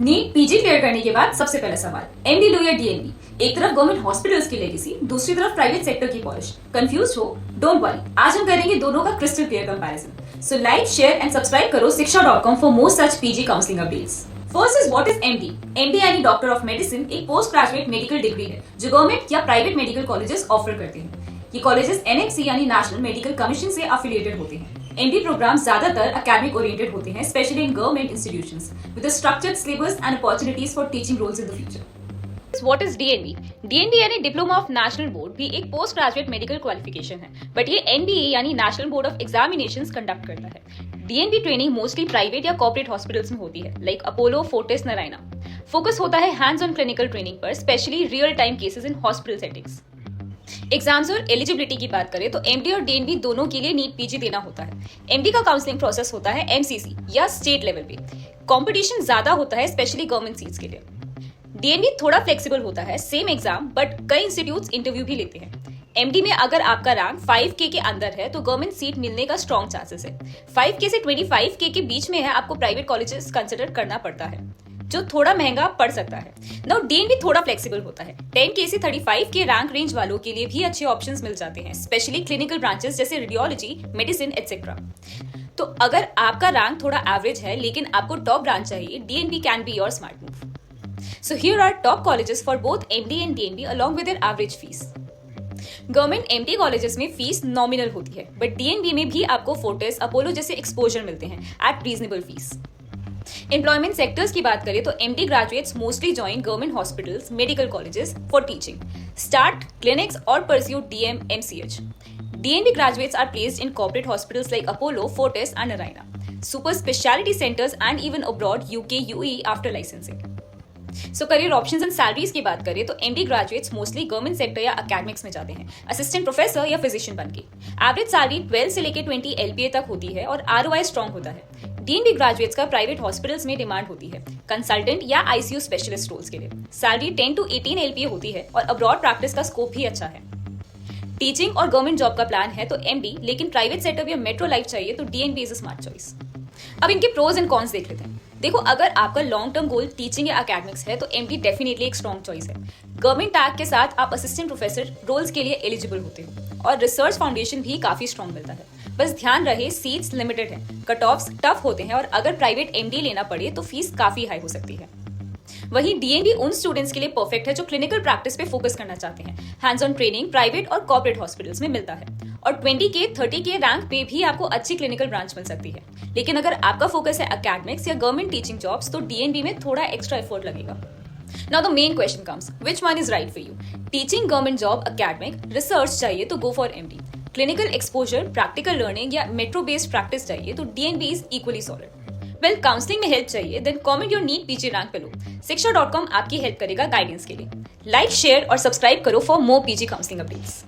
NEET PG clear करने के बाद सबसे पहला सवाल, एमडी लो या डीएनबी। एक तरफ गवर्नमेंट हॉस्पिटल्स की लेगेसी, दूसरी तरफ प्राइवेट सेक्टर की पॉलिश। कंफ्यूज हो? डोंट वरी, आज हम करेंगे दोनों का crystal clear comparison. So like, share and subscribe करो shiksha.com for more such PG counselling updates. First is what is MD. MD यानी डॉक्टर ऑफ मेडिसिन एक पोस्ट ग्रेजुएट मेडिकल डिग्री है जो गवर्नमेंट या प्राइवेट मेडिकल कॉलेजेस ऑफर करते हैं। ये colleges NMC यानी नेशनल मेडिकल कमीशन से एफिलिएटेड होते हैं। एमडी प्रोग्राम ज्यादातर एकेडमिक ओरिएंटेड होते हैं, specially in government institutions with a structured syllabus and opportunities for teaching roles in the future. What is DNB? DNB यानी डिप्लोमा ऑफ नेशनल बोर्ड भी एक post graduate medical qualification है, but ये NDA यानी national board of examinations conduct करता है। DNB training mostly private या corporate hospitals में होती है, like Apollo, Fortis, Narayana. Focus होता है हैंड्स ऑन क्लिनिकल ट्रेनिंग पर, specially real time cases in hospital settings. Exams और एलिजिबिलिटी की बात करें तो एमडी और डीएनबी दोनों के लिए नीट पीजी देना होता है। एमडी का काउंसलिंग प्रोसेस होता है एमसीसी या स्टेट लेवल पे। कंपटीशन ज्यादा होता है, स्पेशली गवर्नमेंट सीट्स के लिए। डीएनबी थोड़ा फ्लेक्सिबल होता है, सेम एग्जाम, बट कई इंस्टीट्यूट्स इंटरव्यू भी लेते हैं। एमडी में अगर आपका रैंक 5K के अंदर है तो गवर्नमेंट सीट मिलने का स्ट्रॉन्ग चांसेस है। 5K से 25K के बीच में है, आपको प्राइवेट कॉलेजेस कंसिडर करना पड़ता है, जो थोड़ा महंगा पड़ सकता है। नाउ डीएनबी थोड़ा फ्लेक्सिबल होता है। 10K से 35K रैंक रेंज वालों के लिए भी अच्छे ऑप्शंस मिल जाते हैं, स्पेशली क्लिनिकल ब्रांचेस जैसे रेडियोलॉजी, मेडिसिन एटसेट्रा। तो अगर आपका रैंक थोड़ा एवरेज है लेकिन आपको टॉप ब्रांच चाहिए, DNB can be your smart move. So here are top colleges for both MD and DNB along with their average fees. Government MD colleges में fees nominal होती है, बट डीएनबी में भी आपको फोर्टिस, अपोलो जैसे exposure मिलते हैं at reasonable fees. Employment sectors की बात करें तो MD graduates mostly join government hospitals, medical colleges for teaching, start clinics और pursue DM MCh. DNB graduates are placed in corporate hospitals like Apollo, Fortis and Narayana, super specialty centers and even abroad UK, UAE after licensing. So career options and salaries की बात करें तो MD graduates mostly government sector या academics में जाते हैं, assistant professor या physician बनके। एवरेज सैलरी 12 से लेकर 20 LPA तक होती है और ROI स्ट्रॉन्ग होता है। डीएनबी ग्रेजुएट्स का प्राइवेट हॉस्पिटल्स में डिमांड होती है, कंसल्टेंट या आईसीयू स्पेशलिस्ट रोल्स के लिए। सैलरी 10 to 18 LPA होती है और अब्रॉड प्रैक्टिस का स्कोप भी अच्छा है। टीचिंग और गवर्नमेंट जॉब का प्लान है तो एमडी, लेकिन प्राइवेट सेटअप या मेट्रो लाइफ चाहिए तो DNB is a smart choice. अब इनके प्रोज एंड कॉन्स देख लेते हैं। देखो, अगर आपका लॉन्ग टर्म गोल टीचिंग या एकेडमिक्स है तो एमडी डेफिनेटली एक स्ट्रॉन्ग चॉइस है। गवर्नमेंट टैग के साथ आप असिस्टेंट प्रोफेसर रोल्स के लिए एलिजिबल होते हो और रिसर्च फाउंडेशन भी काफी स्ट्रॉन्ग मिलता है। बस ध्यान रहे, सीट्स लिमिटेड है, कट ऑफ्स टफ होते हैं और अगर प्राइवेट एमडी लेना पड़े तो फीस काफी हाई हो सकती है। वहीं डीएनबी उन स्टूडेंट्स के लिए परफेक्ट है जो क्लिनिकल प्रैक्टिस पे फोकस करना चाहते हैं। हैंड्स ऑन ट्रेनिंग प्राइवेट और कॉर्पोरेट हॉस्पिटल्स में मिलता है और 20K 30K रैंक पे भी आपको अच्छी क्लिनिकल ब्रांच मिल सकती है। लेकिन अगर आपका फोकस है एकेडमिक्स या गवर्नमेंट टीचिंग जॉब्स तो डीएनबी में थोड़ा एक्स्ट्रा एफर्ट लगेगा। Now the main question comes, which one is right for you? Teaching, government job, academic, research चाहिए तो go for MD. Clinical exposure, practical learning या metro based practice चाहिए तो DNB is equally solid. Well, counselling में help चाहिए then comment your NEET PG rank below. shiksha.com आपकी help करेगा guidance के लिए। लाइक, शेयर और सब्सक्राइब करो for more PG counselling updates.